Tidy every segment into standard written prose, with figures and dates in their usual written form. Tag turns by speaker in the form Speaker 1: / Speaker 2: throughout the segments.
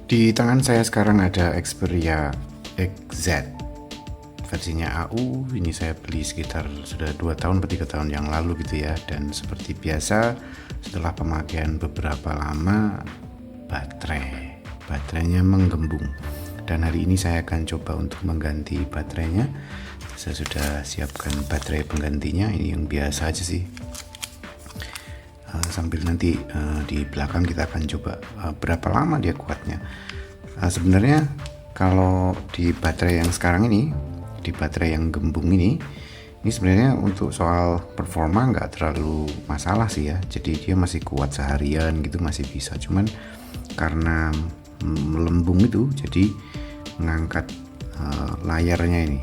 Speaker 1: Di tangan saya sekarang ada Xperia XZ versinya AU. Ini saya beli sekitar sudah 2 tahun atau 3 tahun yang lalu gitu ya. Dan seperti biasa setelah pemakaian beberapa lama baterainya menggembung. Dan hari ini saya akan coba untuk mengganti baterainya. Saya sudah siapkan baterai penggantinya, ini yang biasa aja sih. Sambil nanti di belakang kita akan coba berapa lama dia kuatnya. Sebenarnya kalau di baterai yang sekarang ini, di baterai yang gembung ini sebenarnya untuk soal performa nggak terlalu masalah sih ya. Jadi dia masih kuat seharian gitu, masih bisa. Cuman karena melembung itu, jadi mengangkat layarnya ini.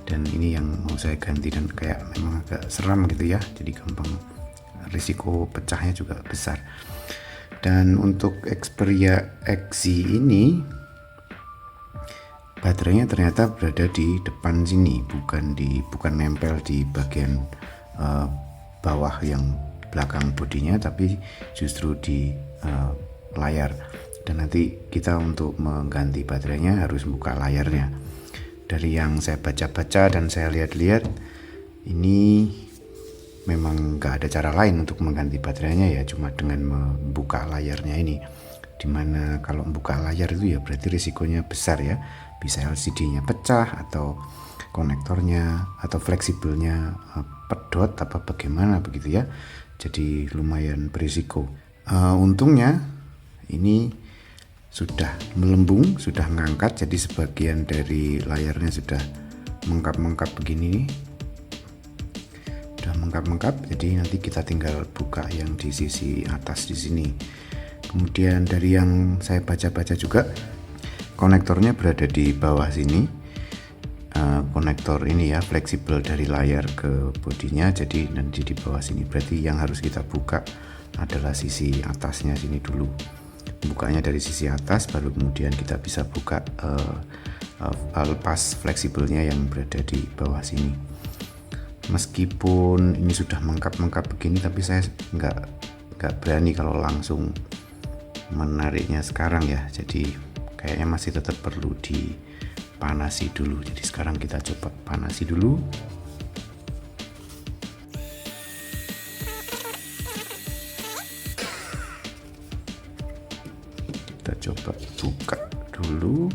Speaker 1: Dan ini yang mau saya ganti, dan kayak memang agak seram gitu ya. Jadi gampang, risiko pecahnya juga besar. Dan untuk Xperia XZ ini baterainya ternyata berada di depan sini, bukan nempel di bagian bawah yang belakang bodinya, tapi justru di layar. Dan nanti kita untuk mengganti baterainya harus buka layarnya. Dari yang saya baca-baca dan saya lihat-lihat, ini memang nggak ada cara lain untuk mengganti baterainya ya, cuma dengan membuka layarnya ini. Dimana kalau membuka layar itu ya berarti risikonya besar ya, bisa LCD-nya pecah atau konektornya atau fleksibelnya pedot apa bagaimana begitu ya. Jadi lumayan berisiko. Untungnya ini sudah melembung, sudah ngangkat, jadi sebagian dari layarnya sudah mengkap-mengkap begini nih. Sudah mengkap-mengkap, jadi nanti kita tinggal buka yang di sisi atas di sini. Kemudian dari yang saya baca-baca juga, konektornya berada di bawah sini. Konektor ini ya fleksibel dari layar ke bodinya, jadi nanti di bawah sini. Berarti yang harus kita buka adalah sisi atasnya sini dulu. Bukanya dari sisi atas, baru kemudian kita bisa buka lepas fleksibelnya yang berada di bawah sini. Meskipun ini sudah mengkap-mengkap begini, tapi saya nggak berani kalau langsung menariknya sekarang ya. Jadi kayaknya masih tetap perlu dipanasi dulu. Jadi sekarang kita coba panasi dulu. Kita coba buka dulu.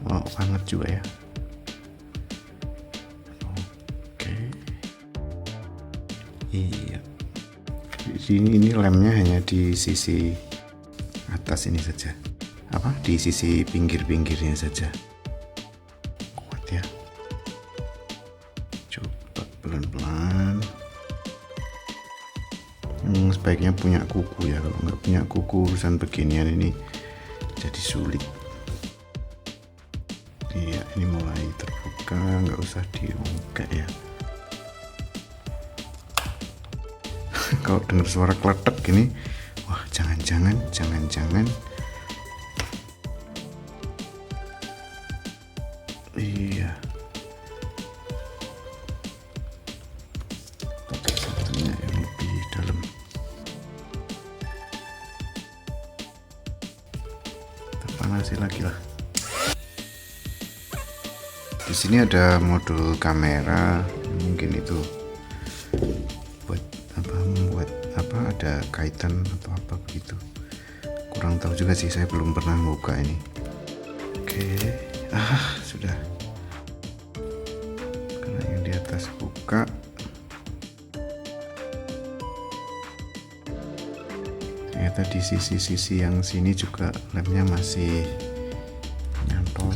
Speaker 1: Wow, hangat juga ya. Oke. Iya. Di sini ini lemnya hanya di sisi atas ini saja. Di sisi pinggir-pinggirnya saja. Kuat ya. Coba pelan-pelan. Sebaiknya punya kuku ya, kalau nggak punya kuku urusan beginian ini jadi sulit. Iya, ini mulai terbuka, nggak usah diungkap ya. Kalau dengar suara kletek gini, wah jangan-jangan iya, pakai satunya yang lebih dalam. Kita panasi lagi lah. Di sini ada modul kamera, mungkin itu buat membuat ada kaitan atau apa begitu. Kurang tahu juga sih, saya belum pernah buka ini. Oke, sudah. Karena yang di atas buka. Ternyata di sisi-sisi yang sini juga lemnya masih nyantol.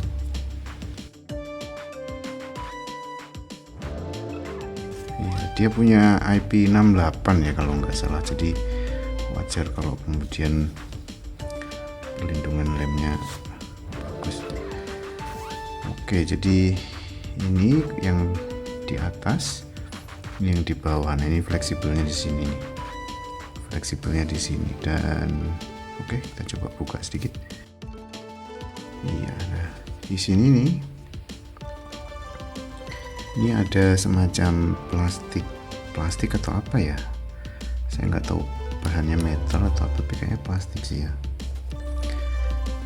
Speaker 1: Dia punya IP68 ya kalau nggak salah, jadi wajar kalau kemudian perlindungan lemnya bagus. Oke, jadi ini yang di atas, ini yang di bawah. Nah, ini fleksibelnya di sini, dan oke, kita coba buka sedikit. Iya, nah di sini nih. Ini ada semacam plastik atau apa ya, saya nggak tahu bahannya metal atau apa, tapi kayaknya plastik sih ya.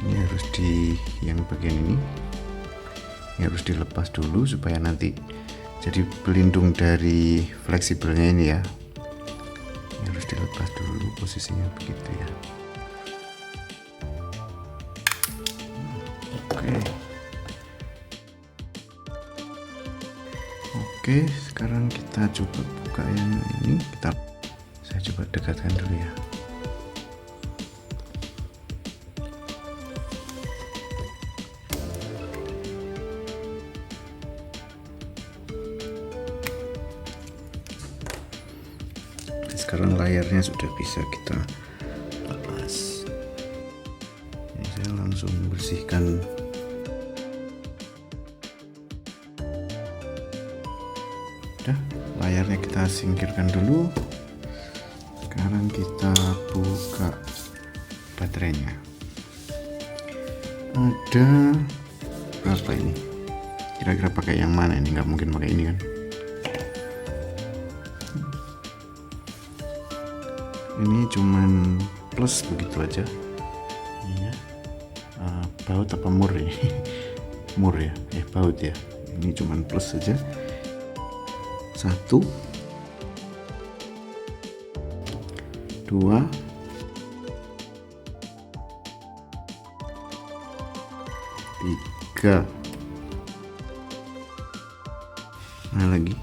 Speaker 1: Ini harus yang bagian ini harus dilepas dulu supaya nanti jadi pelindung dari fleksibelnya ini ya. Ini harus dilepas dulu, posisinya begitu ya. Oke, sekarang kita coba buka yang ini. Saya coba dekatkan dulu ya. Sekarang layarnya sudah bisa kita lepas. Ini saya langsung bersihkan. Udah, layarnya kita singkirkan dulu. Sekarang kita buka baterainya. Ada berapa ini? Kira-kira pakai yang mana ini? Nggak mungkin pakai ini kan? Ini cuman plus begitu aja. Iya. Baut apa mur ini? Mur ya? Baut ya. Ini cuman plus saja. 1 2 3, nah lagi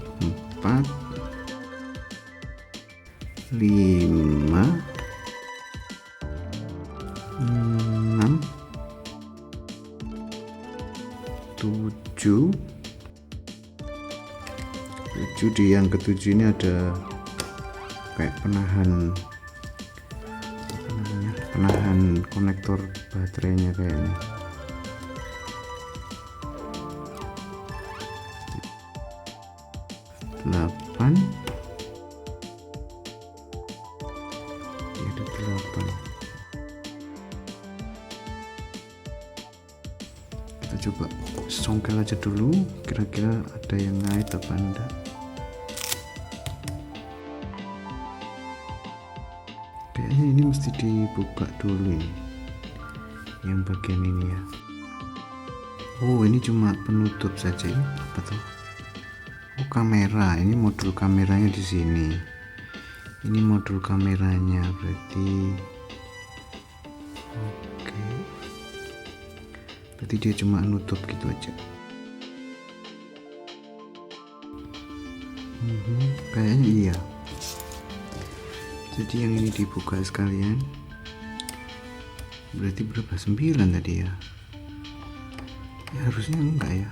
Speaker 1: 4 5 6 7 di yang ketujuh ini ada kayak penahan konektor baterainya kayaknya. 8, ada 8. Kita coba songkel aja dulu, kira-kira ada yang ngait apa enggak. Kayaknya ini mesti dibuka dulu ini, yang bagian ini ya. Oh, ini cuma penutup saja. Ini apa tuh? Oh, kamera. Ini modul kameranya di sini. Ini modul kameranya berarti. Oke. Berarti dia cuma nutup gitu aja. Kayaknya iya. Jadi yang ini dibuka sekalian. Berarti berapa? 9 tadi ya. Ya harusnya enggak ya.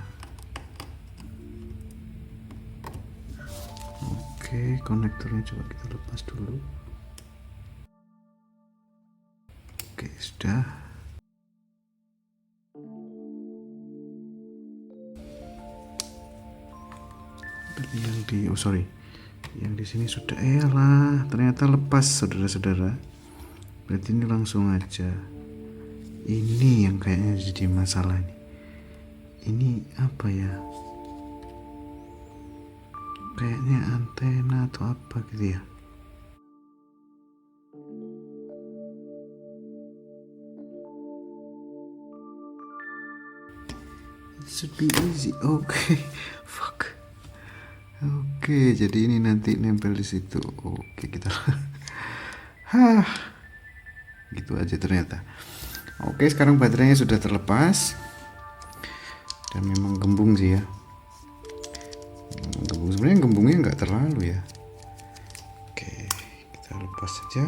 Speaker 1: Oke, konektornya coba kita lepas dulu. Oke, sudah. Berarti yang di sini sudah. Lah, ternyata lepas, saudara-saudara. Berarti ini langsung aja. Ini yang kayaknya jadi masalah nih. Ini apa ya? Kayaknya antena atau apa gitu ya. It should be easy. Oke. Fuck. Oke, jadi ini nanti nempel di situ. Oke, kita gitu aja ternyata. Oke, sekarang baterainya sudah terlepas. Dan memang gembung sih ya. Sebenarnya gembungnya nggak terlalu ya. Oke, kita lepas saja.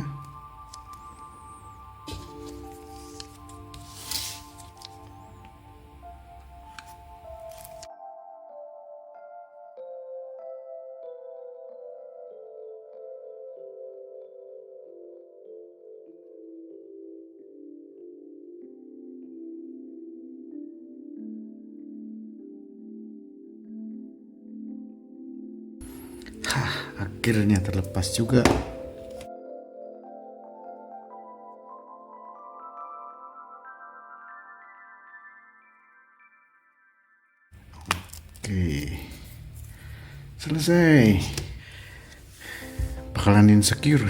Speaker 1: Akhirnya terlepas juga. Oke, selesai. Bakalan insecure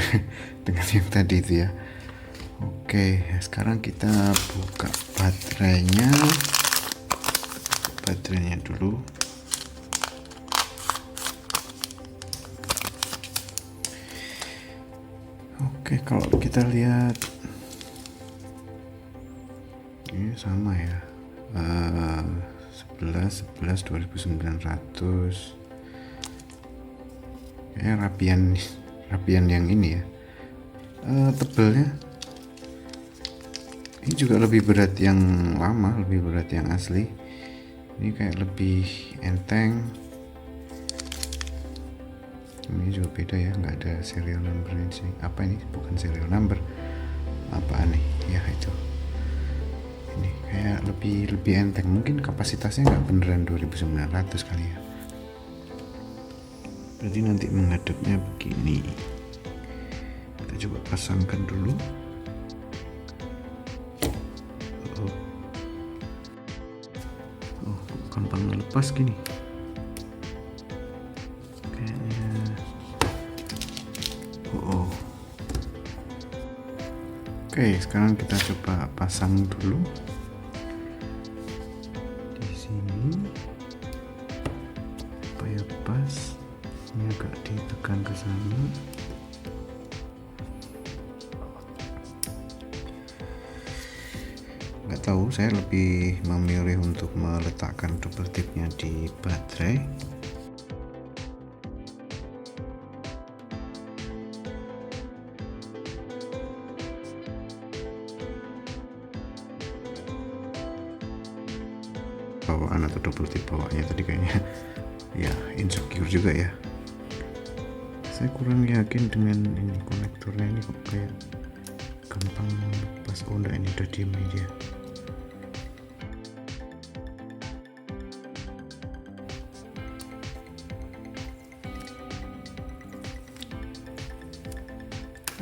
Speaker 1: dengan yang tadi itu ya. Oke. Oke, sekarang kita buka baterainya dulu. Oke, kalau kita lihat ini sama ya, 11 2900. Kayaknya rapian yang ini ya. Tebelnya ini juga lebih berat yang lama, lebih berat yang asli. Ini kayak lebih enteng. Ini juga beda ya, nggak ada serial number ini sih. Apa ini? Bukan serial number. Apaan nih? Ya itu. Ini kayak lebih enteng. Mungkin kapasitasnya nggak beneran 2900 kali ya. Berarti nanti menghadapnya begini. Kita coba pasangkan dulu. Gampang lepas gini kayaknya. Oke, sekarang kita coba pasang dulu di sini supaya pas. Ini agak ditekan ke sana. Nggak tahu, saya lebih memilih untuk meletakkan double tipnya di baterai. Bawaan atau double tip bawaannya tadi kayaknya ya insecure juga ya. Saya kurang yakin dengan ini konektornya, ini kok kayak gampang lepas. Oh enggak, ini udah diem aja.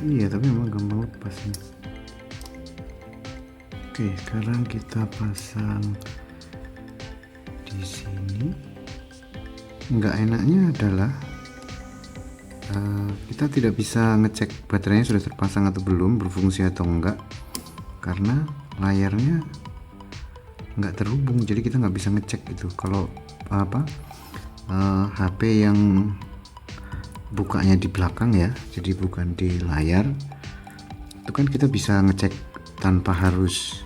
Speaker 1: Iya, tapi memang gampang lepas nih. Oke, sekarang kita pasang di sini. Nggak enaknya adalah kita tidak bisa ngecek baterainya sudah terpasang atau belum, berfungsi atau enggak, karena layarnya nggak terhubung. Jadi kita nggak bisa ngecek itu. Kalau HP yang bukanya di belakang ya, jadi bukan di layar, itu kan kita bisa ngecek tanpa harus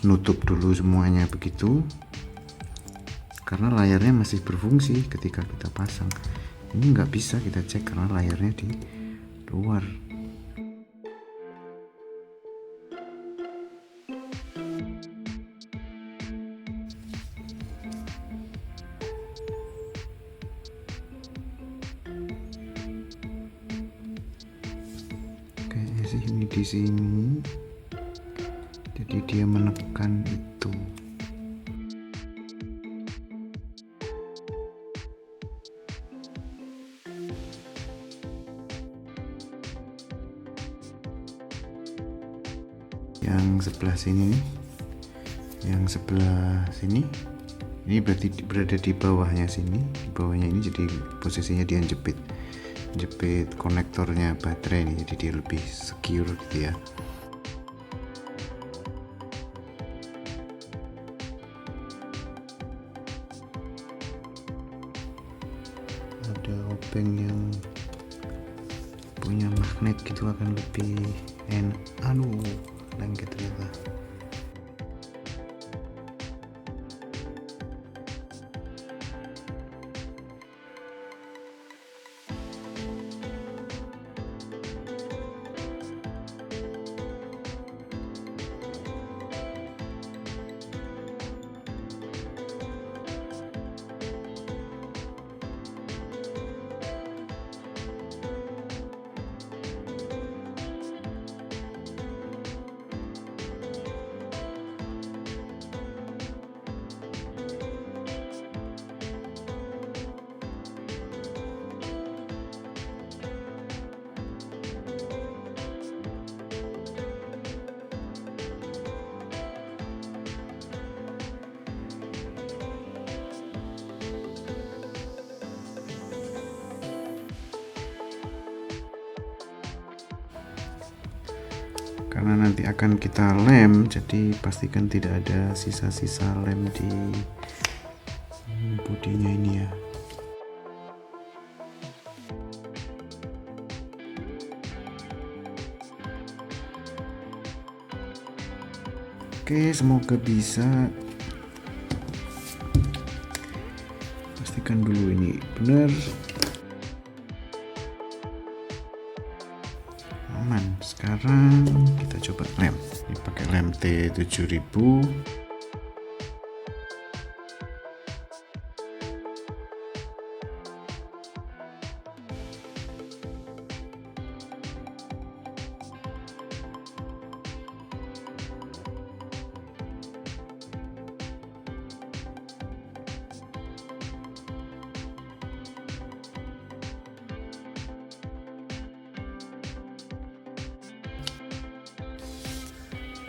Speaker 1: nutup dulu semuanya begitu, karena layarnya masih berfungsi ketika kita pasang. Ini nggak bisa kita cek karena layarnya di luar. Kayaknya sih ini di sini, jadi dia menekan itu. Yang sebelah sini nih, yang sebelah sini ini berarti berada di bawahnya sini. Di bawahnya ini jadi posisinya dia jepit konektornya baterai ini, jadi dia lebih secure gitu ya. Ada obeng yang punya magnet gitu akan lebih lengket ternyata. karena nanti akan kita lem, jadi pastikan tidak ada sisa-sisa lem di bodinya ini ya. Oke, semoga bisa. Pastikan dulu ini benar. Aman. Sekarang kita coba lem. Ini pakai lem T7000.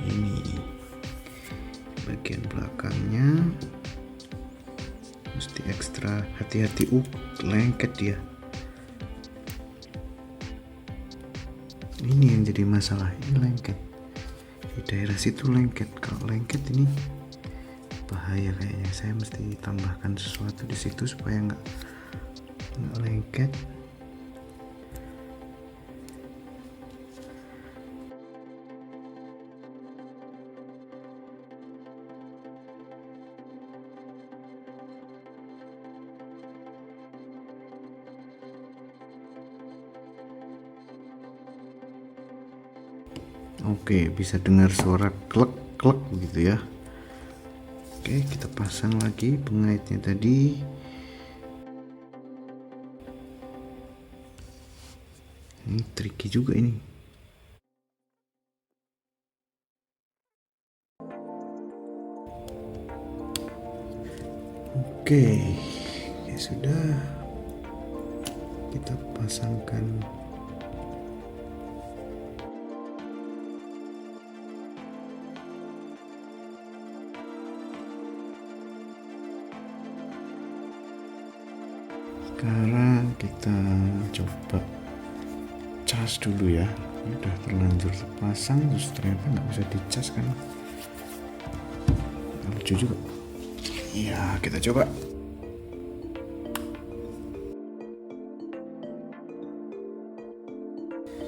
Speaker 1: Ini bagian belakangnya mesti ekstra hati-hati, lengket dia. Ini yang jadi masalah, ini lengket di daerah situ, lengket. Kalau lengket ini bahaya kayaknya. Saya mesti tambahkan sesuatu di situ supaya nggak lengket. Oke, bisa dengar suara klek-klek begitu ya. Oke, kita pasang lagi pengaitnya tadi. Ini tricky juga ini. Oke, ya sudah. Kita pasangkan. Sekarang kita coba cas dulu ya. Ini udah terlanjur terpasang terus ternyata nggak bisa dicas kan, lucu juga. Iya, kita coba.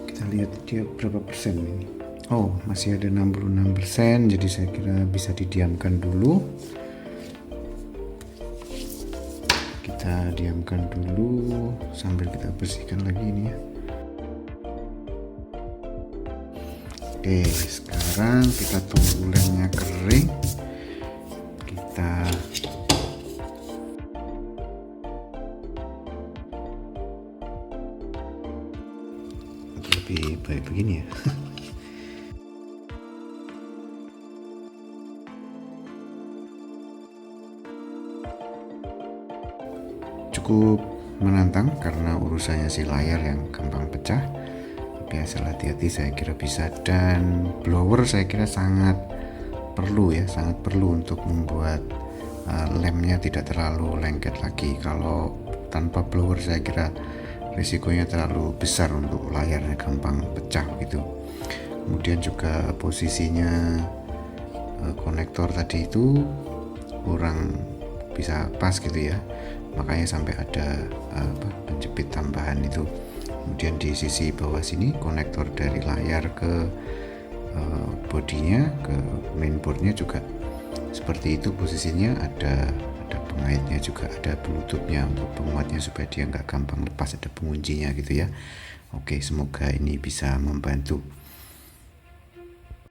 Speaker 1: Kita lihat dia berapa persen ini. Oh, masih ada 66%, jadi saya kira bisa didiamkan dulu. Kita diamkan dulu sambil kita bersihkan lagi ini ya. Oke, sekarang kita tunggu lemnya kering. Kita lebih baik begini ya. Cukup menantang karena urusannya si layar yang gampang pecah, tapi asal hati-hati saya kira bisa. Dan blower saya kira sangat perlu untuk membuat lemnya tidak terlalu lengket lagi. Kalau tanpa blower saya kira risikonya terlalu besar untuk layarnya gampang pecah gitu. Kemudian juga posisinya konektor tadi itu kurang bisa pas gitu ya, makanya sampai ada penjepit tambahan itu. Kemudian di sisi bawah sini konektor dari layar ke bodinya, ke mainboardnya juga seperti itu posisinya. Ada pengaitnya juga, ada penutupnya untuk penguatnya supaya dia nggak gampang lepas, ada penguncinya gitu ya. Oke, semoga ini bisa membantu.